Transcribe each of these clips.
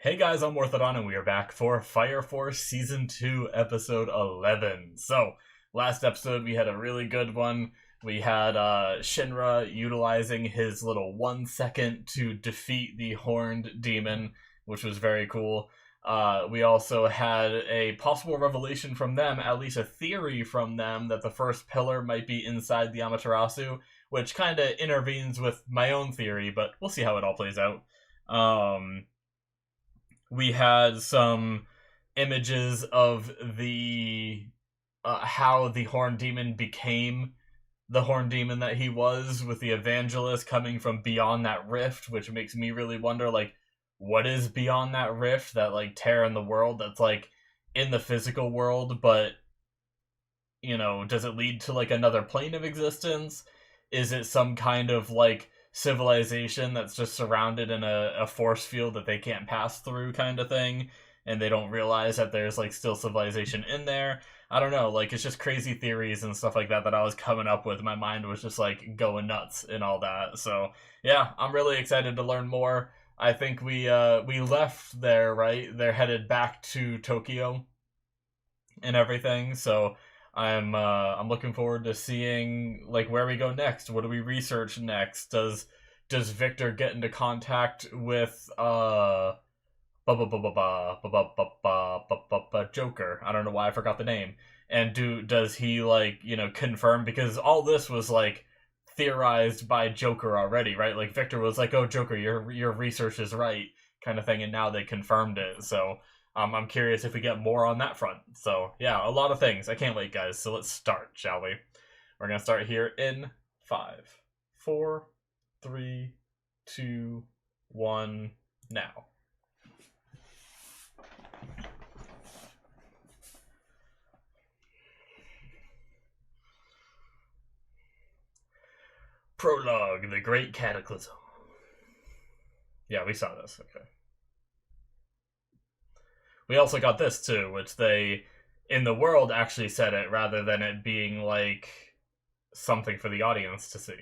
Hey guys, I'm Morthadon, and we are back for Fire Force Season 2, Episode 11. So, last episode we had a really good one. We had Shinra utilizing his little 1 second to defeat the Horned Demon, which was very cool. We also had a possible revelation from them, at least a theory from them, that the first pillar might be inside the Amaterasu, which kind of intervenes with my own theory, but we'll see how it all plays out. We had some images of the how the Horned Demon became the Horned Demon that he was, with the evangelist coming from beyond that rift, which makes me really wonder, like, what is beyond that rift that, like, tear in the world that's, like, in the physical world, but, you know, does it lead to, like, another plane of existence? Is it some kind of, like, civilization that's just surrounded in a force field that they can't pass through, kind of thing, and they don't realize that there's, like, still civilization in there? I don't know, like, it's just crazy theories and stuff like that that I was coming up with. My mind was just, like, going nuts and all that. So yeah, I'm really excited to learn more. I think we left there, right? They're headed back to Tokyo and everything. So I'm looking forward to seeing, like, where we go next. What do we research next? Does Victor get into contact with Joker? I don't know why I forgot the name. And does he, like, you know, confirm, because all this was, like, theorized by Joker already, right? Like, Victor was like, "Oh, Joker, your research is right," kind of thing, and now they confirmed it. So I'm curious if we get more on that front. So yeah, a lot of things. I can't wait, guys. So let's start, shall we? We're gonna start here in 5, 4, 3, 2, 1, now. Prologue, the Great Cataclysm. Yeah, we saw this. Okay. We also got this too, which they, in the world, actually said it rather than it being, like, something for the audience to see.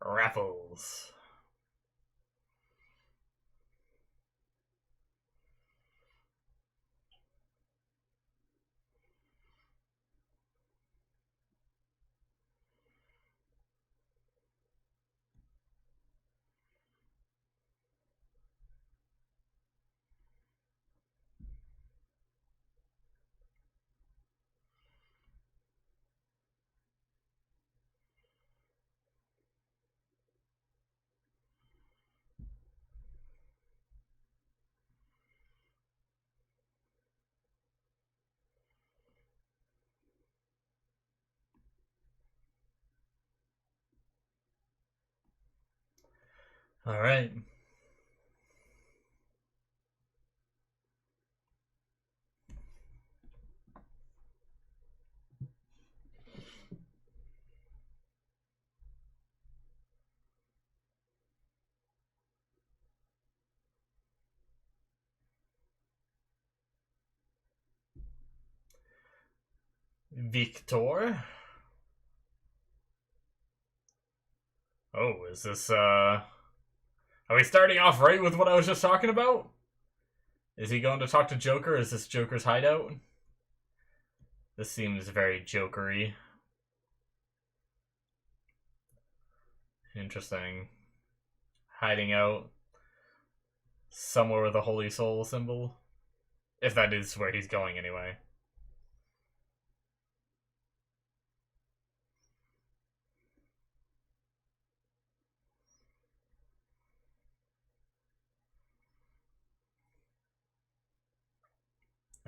Raffles. All right. Victor? Oh, is this, are we starting off right with what I was just talking about? Is he going to talk to Joker? Is this Joker's hideout? This seems very Jokery. Interesting. Hiding out somewhere with a Holy Soul symbol. If that is where he's going, anyway.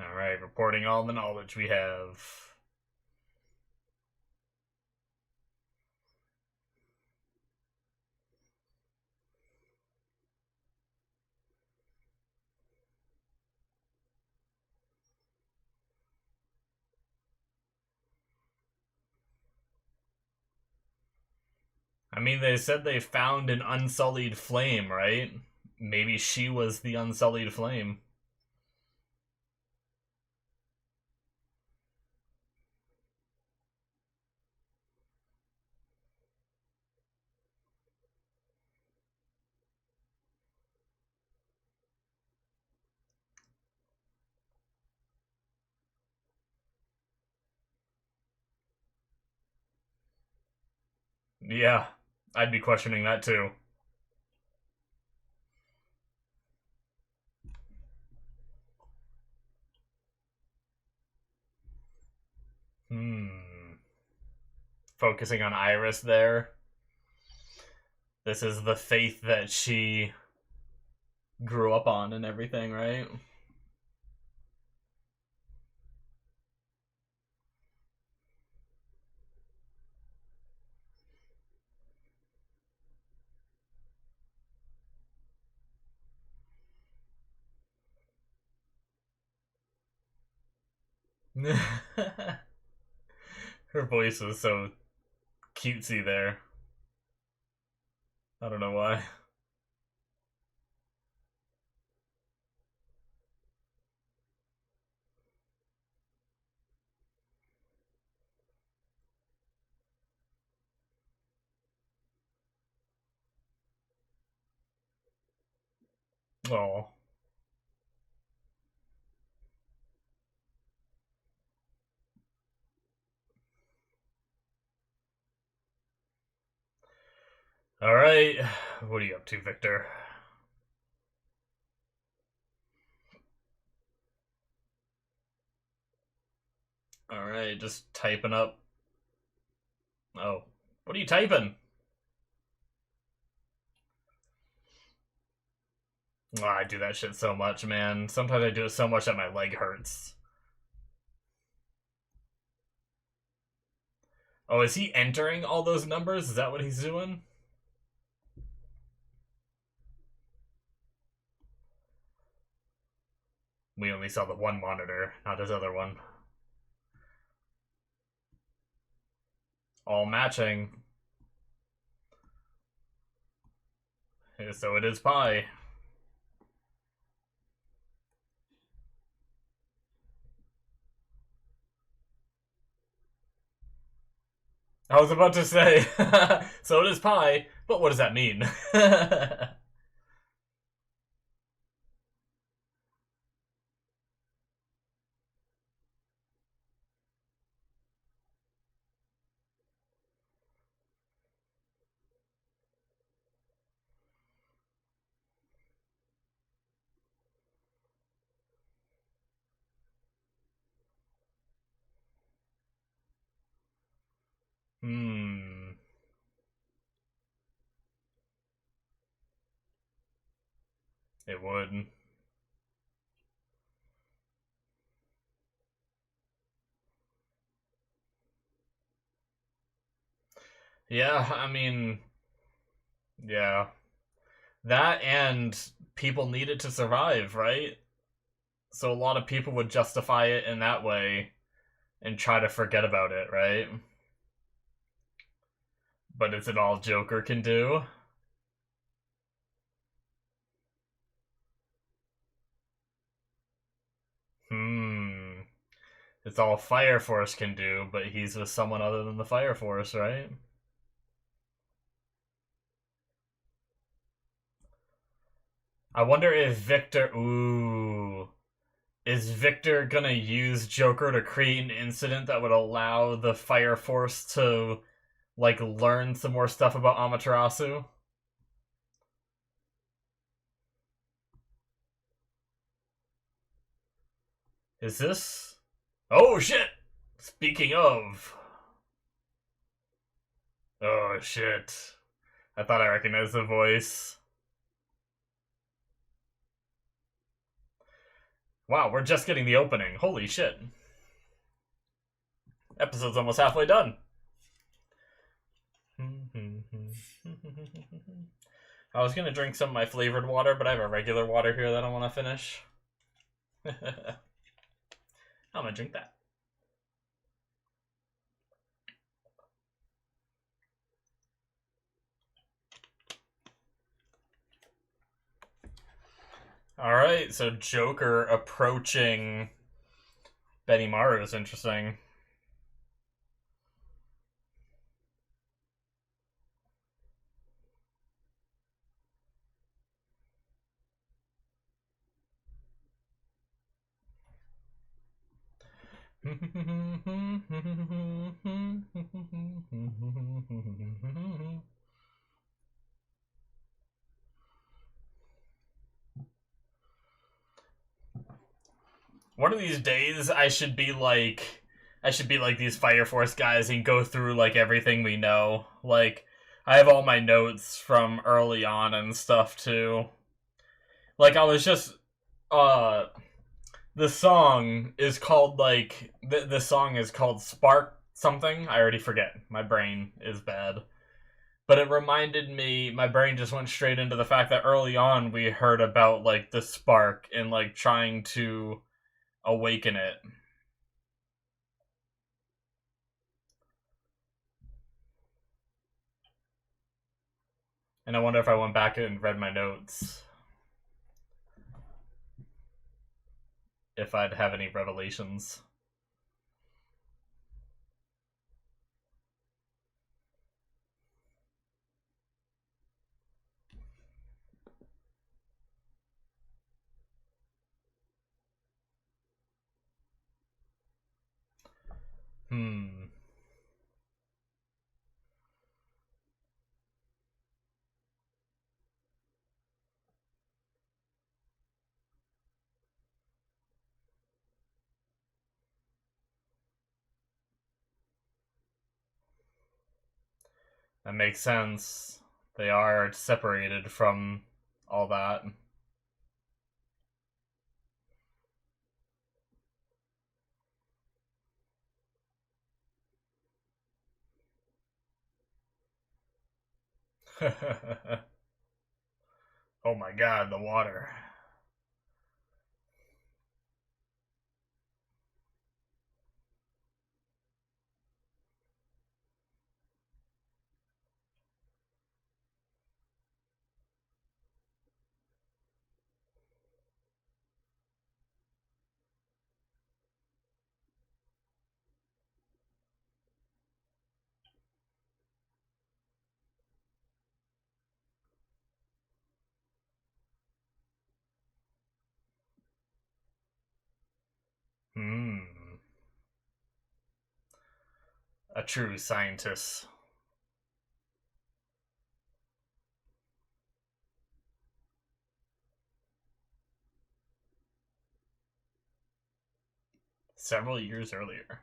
Alright, reporting all the knowledge we have. I mean, they said they found an unsullied flame, right? Maybe she was the unsullied flame. Yeah, I'd be questioning that too. Hmm. Focusing on Iris there. This is the faith that she grew up on and everything, right? Her voice was so cutesy there. I don't know why. Oh. Alright. What are you up to, Victor? Alright, just typing up. Oh. What are you typing? Oh, I do that shit so much, man. Sometimes I do it so much that my leg hurts. Oh, is he entering all those numbers? Is that what he's doing? We only saw the one monitor, not his other one. All matching. So it is pi. I was about to say, so it is pi, but what does that mean? Hmm. It would. Yeah, I mean, yeah. That and people needed to survive, right? So a lot of people would justify it in that way and try to forget about it, right? But is it all Joker can do? Hmm. It's all Fire Force can do, but he's with someone other than the Fire Force, right? I wonder if Victor. Ooh. Is Victor gonna use Joker to create an incident that would allow the Fire Force to, like, learn some more stuff about Amaterasu? Is this. Oh shit! Speaking of. Oh shit. I thought I recognized the voice. Wow, we're just getting the opening. Holy shit. Episode's almost halfway done. I was gonna drink some of my flavored water, but I have a regular water here that I want to finish. I'm gonna drink that. Alright, so Joker approaching Benimaru is interesting. One of these days, I should be like these Fire Force guys and go through like everything we know. Like, I have all my notes from early on and stuff too. Like, I was just, uh, the song is called like the song is called Spark something. I already forget. My brain is bad. But it reminded me, my brain just went straight into the fact that early on we heard about like the spark and like trying to awaken it. And I wonder if I went back and read my notes, if I'd have any revelations. Hmm. That makes sense. They are separated from all that. Oh my god, the water. Hmm. A true scientist. Several years earlier.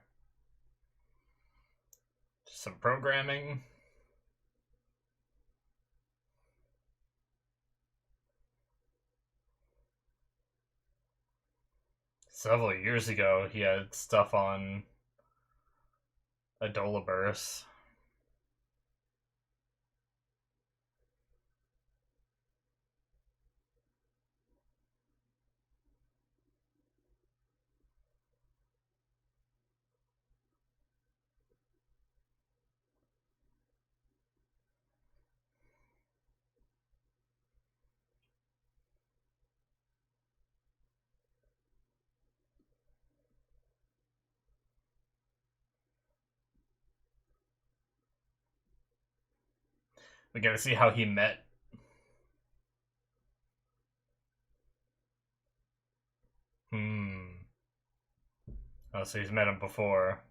Some programming. Several years ago, he had stuff on Adolaburst. We gotta see how he met. Hmm. Oh, so he's met him before.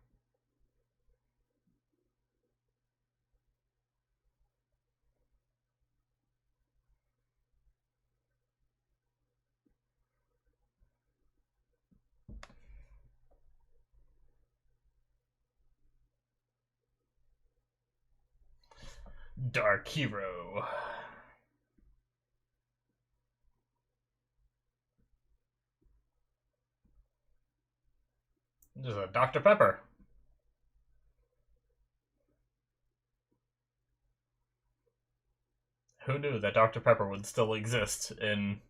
Dark Hero. There's a Dr. Pepper. Who knew that Dr. Pepper would still exist in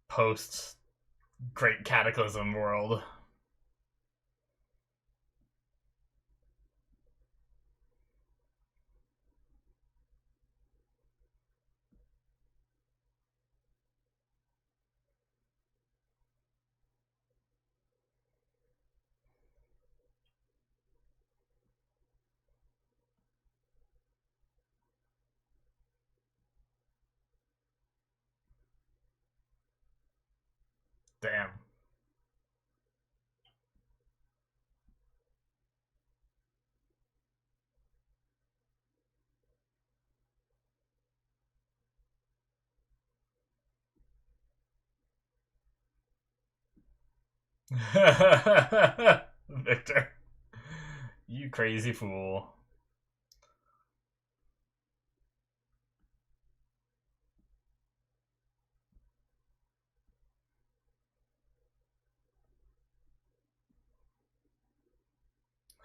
post Great Cataclysm world? Victor, you crazy fool.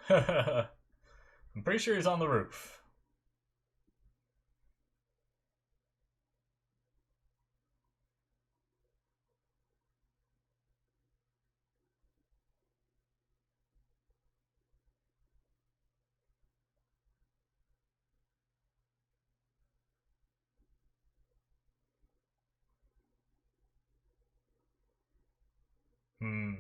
I'm pretty sure he's on the roof. Hmm.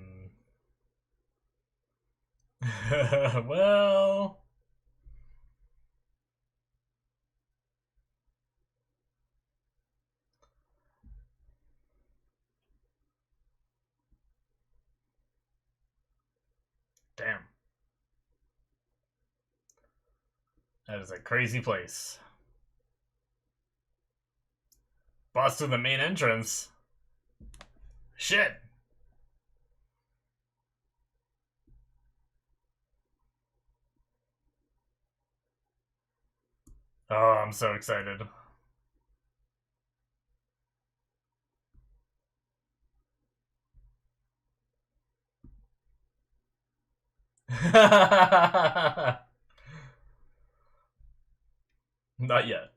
Well, damn. That is a crazy place. Busted the main entrance. Shit. Oh, I'm so excited. Not yet.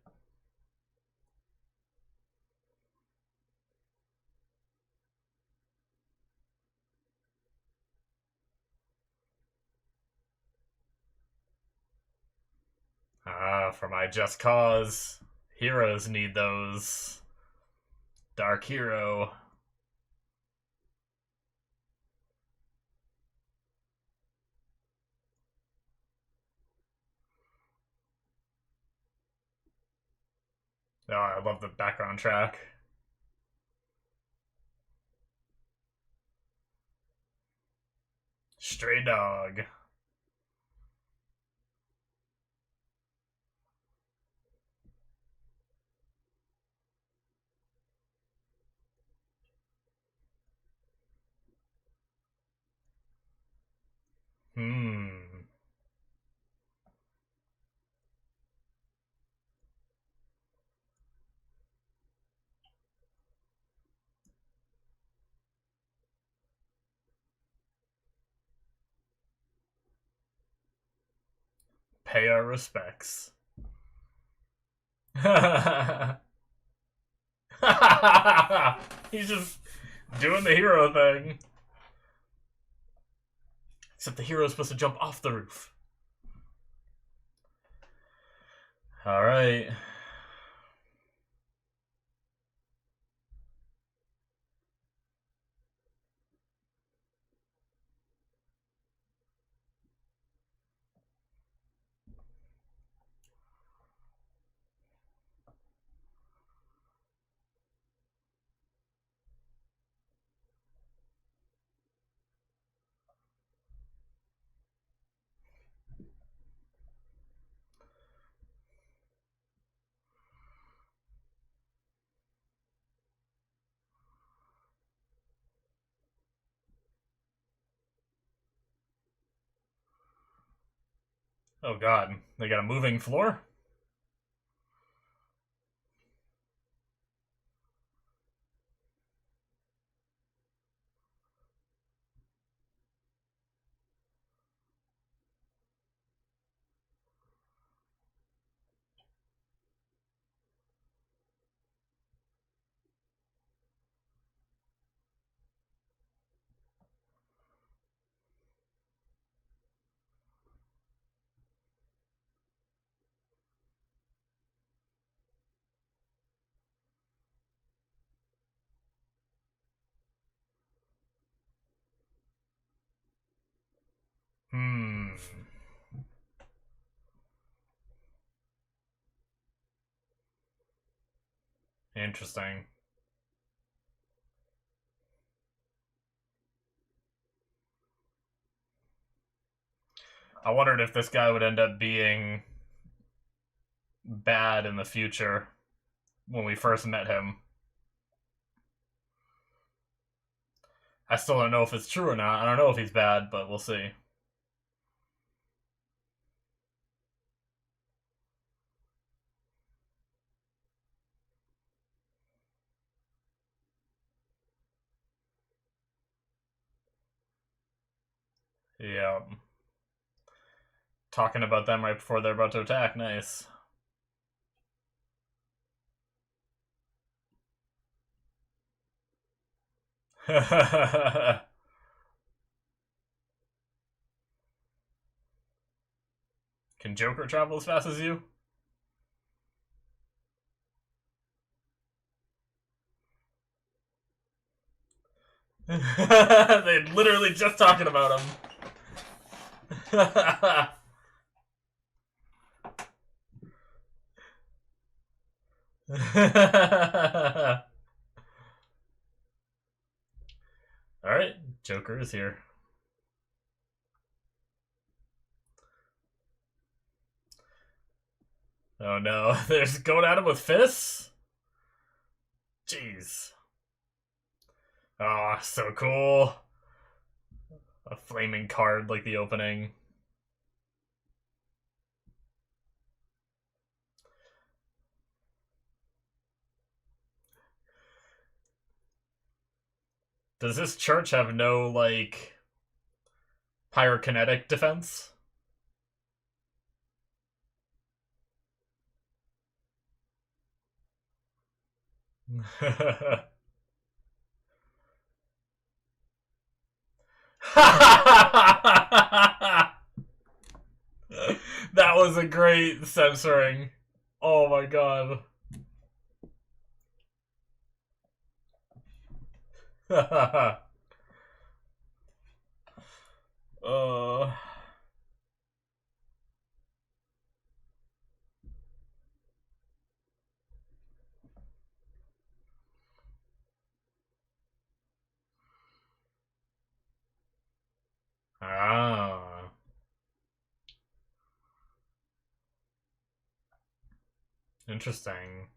Ah, for my just cause. Heroes need those. Dark hero. Oh, I love the background track. Stray dog. Hmm. Pay our respects. He's just doing the hero thing. Except the hero's supposed to jump off the roof. Alright. Oh god, they got a moving floor? Hmm. Interesting. I wondered if this guy would end up being bad in the future when we first met him. I still don't know if it's true or not. I don't know if he's bad, but we'll see. Yeah. Talking about them right before they're about to attack. Nice. Can Joker travel as fast as you? They're literally just talking about him. Alright, Joker is here. Oh no, they're going at him with fists? Jeez. Ah, oh, so cool. A flaming card like the opening. Does this church have no, like, pyrokinetic defense? That was a great censoring. Oh my god. uh... Ah. Interesting.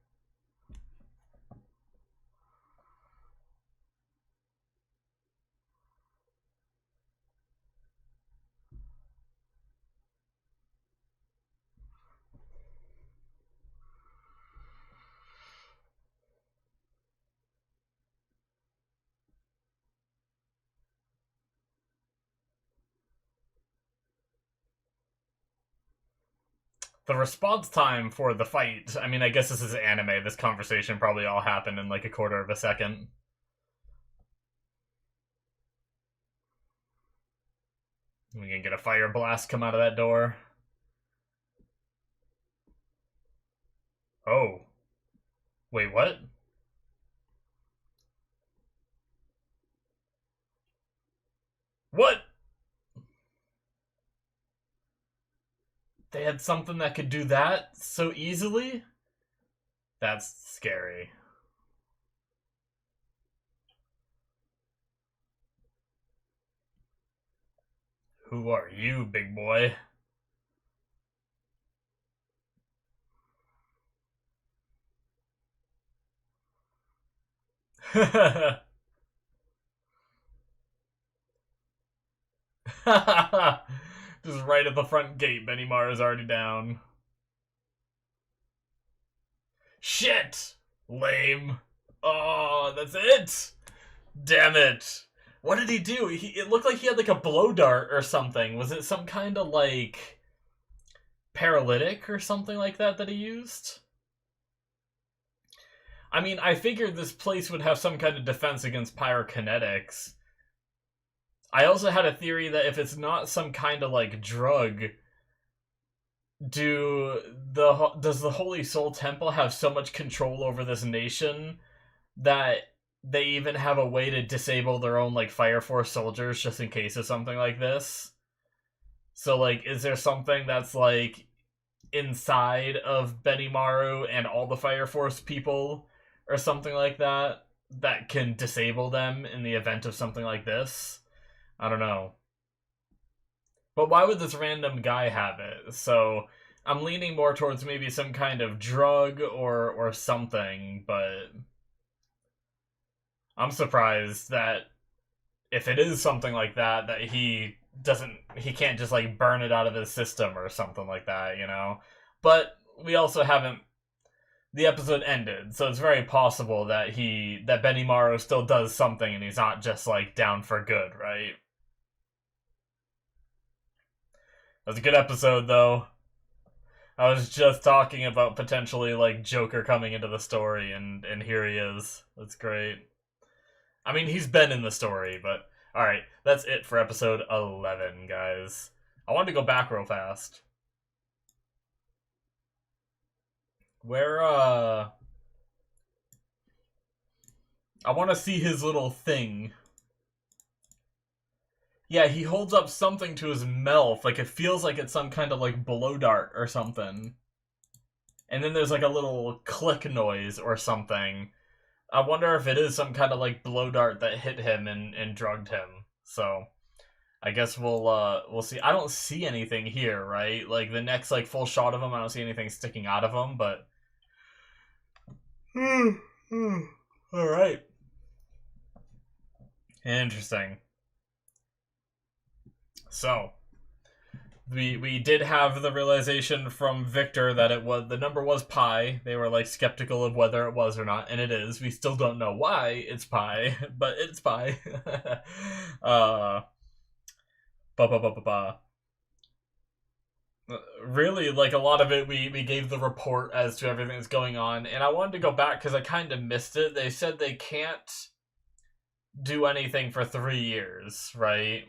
The response time for the fight, I mean, I guess this is anime. This conversation probably all happened in like a quarter of a second. We can get a fire blast come out of that door. Oh. Wait, what? What? They had something that could do that so easily? That's scary. Who are you, big boy? Just right at the front gate, Benny Mar is already down. Shit! Lame. Oh, that's it! Damn it. What did he do? It looked like he had like a blow dart or something. Was it some kind of like paralytic or something like that he used? I mean, I figured this place would have some kind of defense against pyrokinetics. I also had a theory that if it's not some kind of like drug, does the Holy Soul Temple have so much control over this nation that they even have a way to disable their own like Fire Force soldiers just in case of something like this? So like, is there something that's like inside of Benimaru and all the Fire Force people or something like that that can disable them in the event of something like this? I don't know. But why would this random guy have it? So I'm leaning more towards maybe some kind of drug or something, but I'm surprised that if it is something like that, that he can't just like burn it out of his system or something like that, you know? But we also haven't, the episode ended, so it's very possible that that Benimaru still does something and he's not just like down for good, right? That was a good episode though. I was just talking about potentially like Joker coming into the story, and here he is. That's great. I mean, he's been in the story, but alright, that's it for episode 11, guys. I wanted to go back real fast. Where, I want to see his little thing. Yeah, he holds up something to his mouth, like it feels like it's some kind of like blow dart or something. And then there's like a little click noise or something. I wonder if it is some kind of like blow dart that hit him and drugged him. So I guess we'll see. I don't see anything here, right? Like the next like full shot of him, I don't see anything sticking out of him, but all right. Interesting. So we did have the realization from Victor that the number was pi. They were like skeptical of whether it was or not, and it is. We still don't know why it's pi, but it's pi. Really, like a lot of it, we gave the report as to everything that's going on, and I wanted to go back because I kind of missed it. They said they can't do anything for 3 years, right?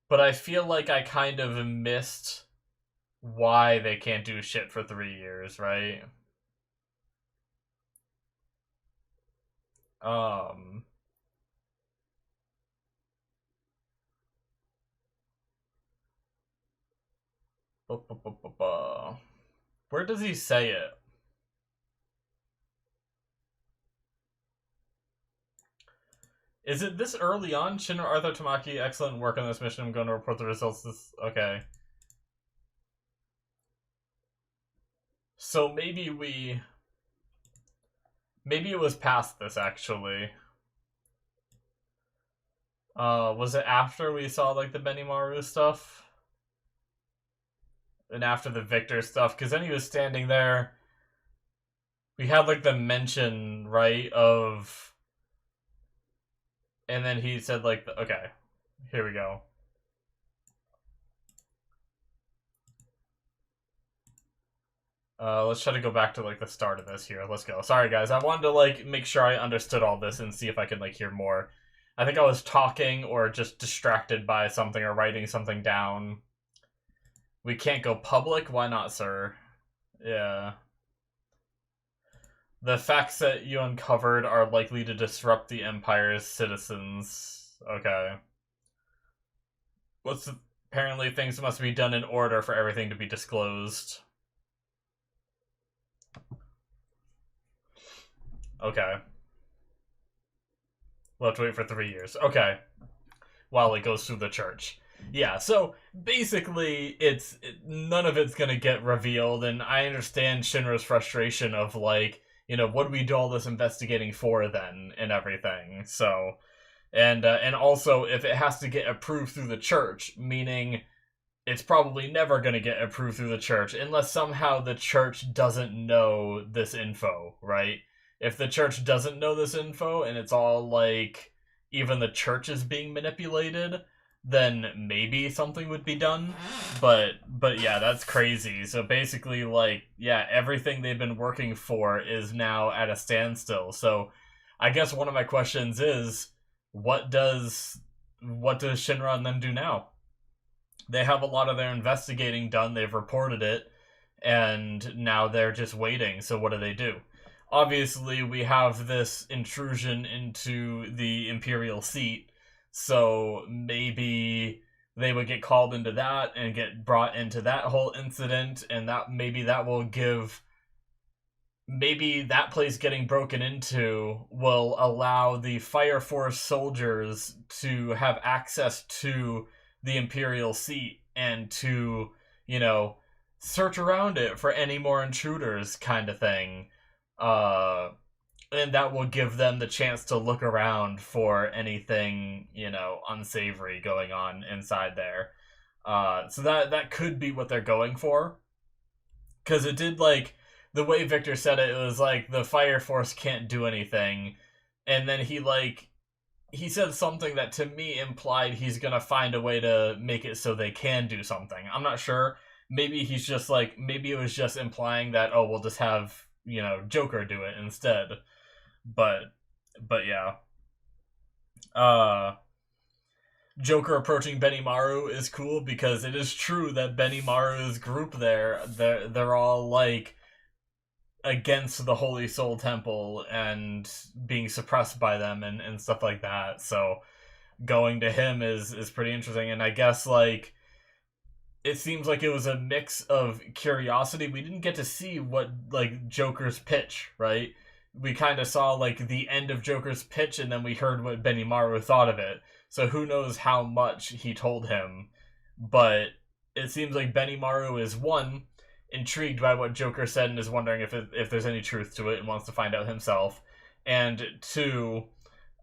But I feel like I kind of missed why they can't do shit for 3 years, right? Where does he say it? Is it this early on? Shinra Arthur Tamaki, excellent work on this mission. I'm going to report the results this... Okay. So maybe maybe it was past this, actually. Was it after we saw, like, the Benimaru stuff? And after the Victor stuff? Because then he was standing there. We had, like, the mention, right, of... And then he said, like, okay, here we go. Let's try to go back to, like, the start of this here. Let's go. Sorry, guys. I wanted to, like, make sure I understood all this and see if I could, like, hear more. I think I was talking or just distracted by something or writing something down. We can't go public? Why not, sir? Yeah. The facts that you uncovered are likely to disrupt the Empire's citizens. Okay. Apparently things must be done in order for everything to be disclosed. Okay. We'll have to wait for 3 years. Okay. While it goes through the church. Yeah, so basically, none of it's gonna get revealed, and I understand Shinra's frustration of, like, you know, what do we do all this investigating for then, and everything, so... And also, if it has to get approved through the church, meaning it's probably never going to get approved through the church, unless somehow the church doesn't know this info, right? If the church doesn't know this info, and it's all, like, even the church is being manipulated, then maybe something would be done. But yeah, that's crazy. So basically, like, yeah, everything they've been working for is now at a standstill. So I guess one of my questions is, what does Shinra and them do now? They have a lot of their investigating done, they've reported it, and now they're just waiting. So what do? Obviously, we have this intrusion into the Imperial seat, so maybe they would get called into that and get brought into that whole incident, and maybe that will give... Maybe that place getting broken into will allow the Fire Force soldiers to have access to the Imperial seat and to, you know, search around it for any more intruders, kind of thing. and that will give them the chance to look around for anything, unsavory going on inside there. So that could be what they're going for, because it did, like, the way Victor said it, it was like the Fire Force can't do anything, and then he said something that to me implied he's gonna find a way to make it so they can do something. I'm not sure. Maybe he's just like, maybe it was just implying that, oh, we'll just have, Joker do it instead. But yeah. Uh Joker approaching Benimaru is cool, because it is true that Benimaru's group they're all like against the Holy Soul Temple and being suppressed by them and stuff like that. So going to him is pretty interesting, and I guess, like, it seems like it was a mix of curiosity. We didn't get to see what, like, Joker's pitch, right? We kind of saw, like, the end of Joker's pitch, and then we heard what Benimaru thought of it. So who knows how much he told him. But it seems like Benimaru is, one, intrigued by what Joker said and is wondering if there's any truth to it and wants to find out himself. And two,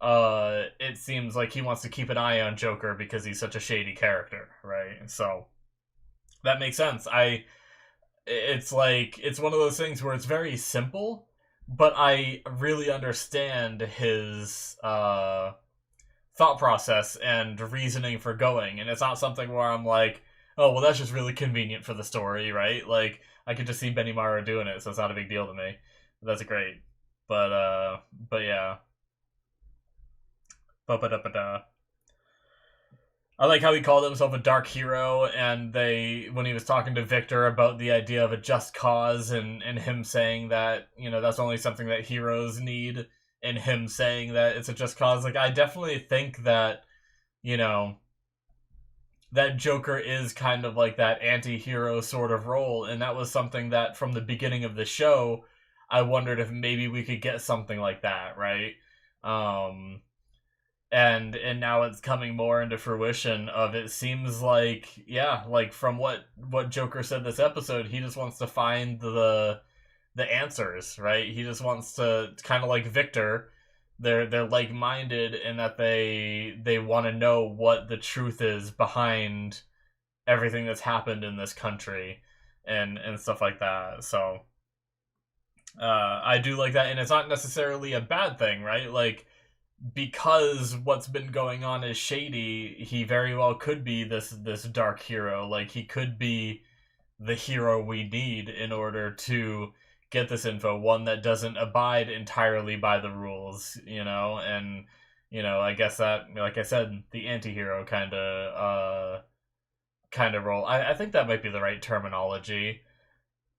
it seems like he wants to keep an eye on Joker because he's such a shady character, right? So that makes sense. It's like, it's one of those things where it's very simple, but I really understand his thought process and reasoning for going, and it's not something where I'm like, oh, well, that's just really convenient for the story, right? Like, I could just see Benimaru doing it, so it's not a big deal to me. That's great. But yeah. Ba-ba-da-ba-da. I like how he called himself a dark hero, and when he was talking to Victor about the idea of a just cause, and him saying that, that's only something that heroes need, and him saying that it's a just cause, like, I definitely think that, that Joker is kind of like that anti-hero sort of role, and that was something that from the beginning of the show, I wondered if maybe we could get something like that, right? And now it's coming more into fruition of, it seems like, yeah, like, from what Joker said this episode, he just wants to find the answers, right? He just wants to, kind of like Victor, they're like-minded in that they want to know what the truth is behind everything that's happened in this country and stuff like that. So I do like that, and it's not necessarily a bad thing, right? Like, because what's been going on is shady, he very well could be this dark hero. Like, he could be the hero we need in order to get this info, one that doesn't abide entirely by the rules, and I guess that, like I said, the anti-hero kind of role. I think that might be the right terminology.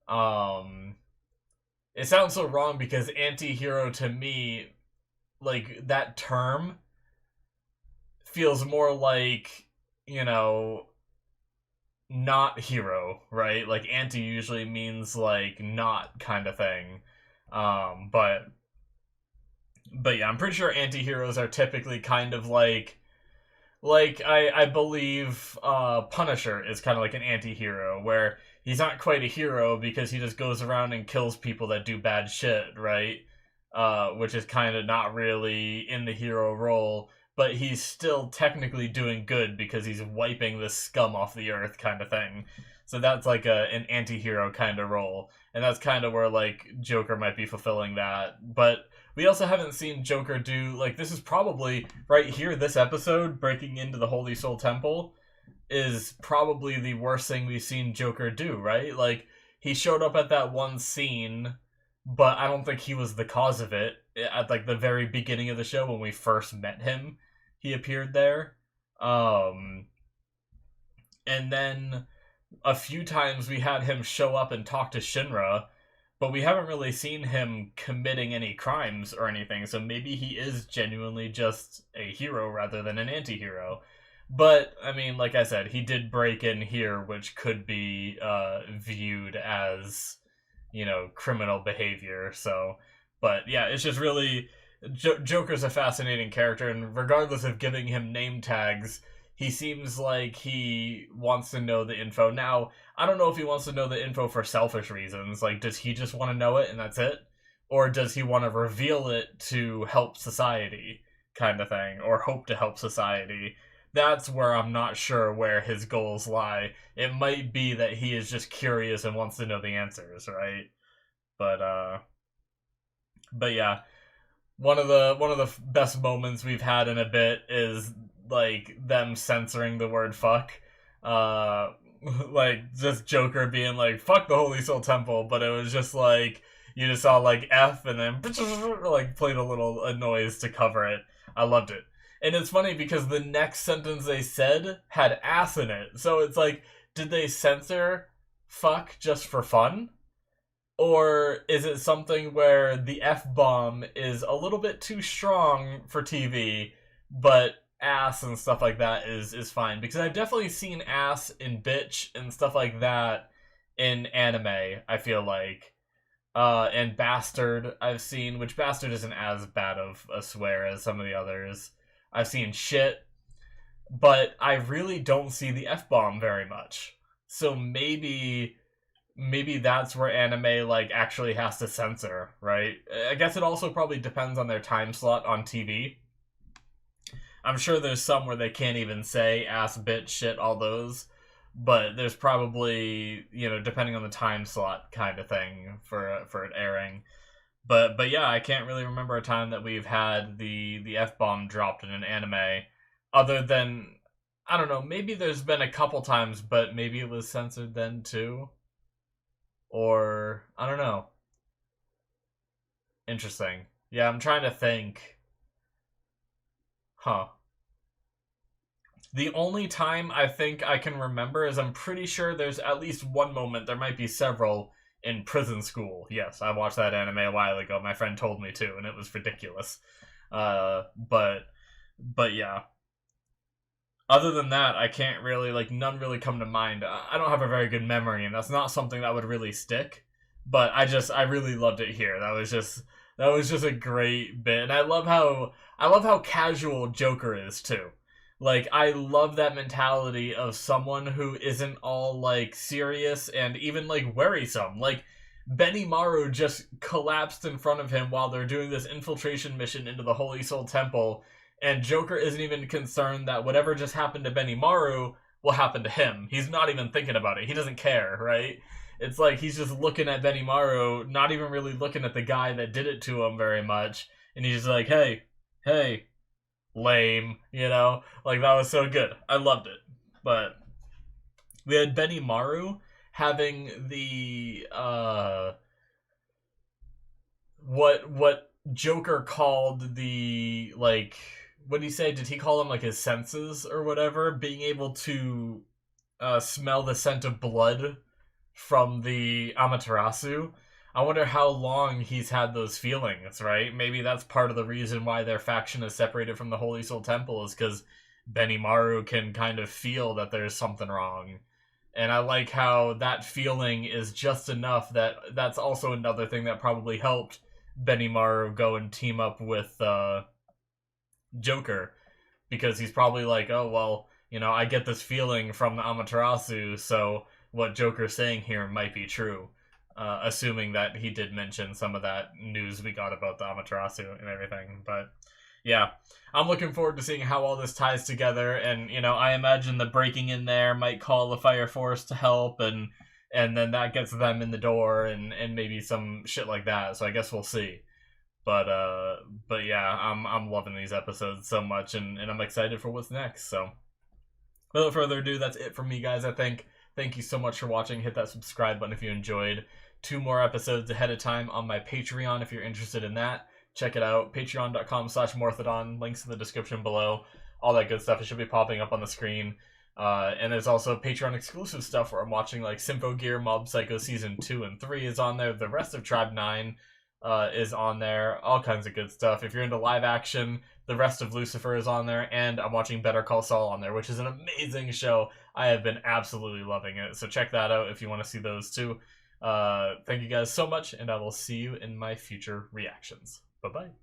It sounds so wrong, because anti-hero to me, like, that term feels more like, not hero, right? Like, anti usually means, like, not kind of thing. But yeah, I'm pretty sure anti-heroes are typically kind of like I believe Punisher is kind of like an anti-hero, where he's not quite a hero because he just goes around and kills people that do bad shit, right? Which is kind of not really in the hero role, but he's still technically doing good because he's wiping this scum off the earth, kind of thing. So that's like an anti-hero kind of role, and that's kind of where, like, Joker might be fulfilling that. But we also haven't seen Joker do, like, this is probably, right here, this episode, breaking into the Holy Soul Temple, is probably the worst thing we've seen Joker do, right? Like, he showed up at that one scene, but I don't think he was the cause of it. At, like, the very beginning of the show, when we first met him, he appeared there. And then a few times we had him show up and talk to Shinra, but we haven't really seen him committing any crimes or anything, so maybe he is genuinely just a hero rather than an anti-hero. But, I mean, like I said, he did break in here, which could be viewed as, criminal behavior, so... But, yeah, it's just really... Joker's a fascinating character, and regardless of giving him name tags, he seems like he wants to know the info. Now, I don't know if he wants to know the info for selfish reasons. Like, does he just want to know it and that's it? or does he want to reveal it to help society, kind of thing, or hope to help society? That's where I'm not sure where his goals lie. It might be that he is just curious and wants to know the answers, right? But but yeah, one of the best moments we've had in a bit is like them censoring the word fuck. Uh like just Joker being like fuck the Holy Soul Temple, but it was just like you just saw like F and then like played a little a noise to cover it. I loved it. And it's funny because the next sentence they said had ass in it. So it's like, did they censor fuck just for fun? Or is it something where the F-bomb is a little bit too strong for TV, but ass and stuff like that is fine? Because I've definitely seen ass and bitch and stuff like that in anime, I feel like. And bastard I've seen, which bastard isn't as bad of a swear as some of the others. I've seen shit, but I really don't see the F-bomb very much. So maybe that's where anime like actually has to censor, right? I guess it also probably depends on their time slot on TV. I'm sure there's some where they can't even say ass, bitch, shit, all those, but there's probably, you know, depending on the time slot kind of thing for it airing. But yeah, I can't really remember a time that we've had the F-bomb dropped in an anime other than, I don't know, maybe there's been a couple times, but maybe it was censored then too. Or, I don't know. Interesting. Yeah, I'm trying to think. Huh. The only time I think I can remember is I'm pretty sure there's at least one moment, there might be several, in Prison School. Yes, I watched that anime a while ago. My friend told me to, and it was ridiculous. But yeah. Other than that, I can't really, like, none really come to mind. I don't have a very good memory, and that's not something that would really stick. But I really loved it here. That was just a great bit. And I love how casual Joker is, too. Like, I love that mentality of someone who isn't all, like, serious and even, like, worrisome. Like, Benimaru just collapsed in front of him while they're doing this infiltration mission into the Holy Soul Temple, and Joker isn't even concerned that whatever just happened to Benimaru will happen to him. He's not even thinking about it. He doesn't care, right? It's like he's just looking at Benimaru, not even really looking at the guy that did it to him very much, and he's just like, hey, hey, lame, you know? Like, that was so good. I loved it. But we had Benimaru having the, what Joker called the, like, what did he say? Did he call them, like, his senses or whatever? Being able to smell the scent of blood from the Amaterasu. I wonder how long he's had those feelings, right? Maybe that's part of the reason why their faction is separated from the Holy Soul Temple, is because Benimaru can kind of feel that there's something wrong. And I like how that feeling is just enough that that's also another thing that probably helped Benimaru go and team up with Joker, because he's probably like, oh, well, you know, I get this feeling from the Amaterasu, so what Joker's saying here might be true. Assuming that he did mention some of that news we got about the Amaterasu and everything. But yeah, I'm looking forward to seeing how all this ties together. And, you know, I imagine the breaking in there might call the Fire Force to help, and then that gets them in the door, and maybe some shit like that. So I guess we'll see. But yeah, I'm loving these episodes so much, and I'm excited for what's next. So without further ado, that's it from me, guys, I think. Thank you so much for watching. Hit that subscribe button if you enjoyed. 2 more episodes ahead of time on my Patreon if you're interested in that. Check it out. Patreon.com/Morthadon. Links in the description below. All that good stuff. It should be popping up on the screen. And there's also Patreon exclusive stuff where I'm watching, like, Symphogear, Mob Psycho Season 2 and 3 is on there. The rest of Tribe 9 is on there. All kinds of good stuff. If you're into live action, the rest of Lucifer is on there. And I'm watching Better Call Saul on there, which is an amazing show. I have been absolutely loving it. So check that out if you want to see those too. Thank you guys so much, and I will see you in my future reactions. Bye-bye.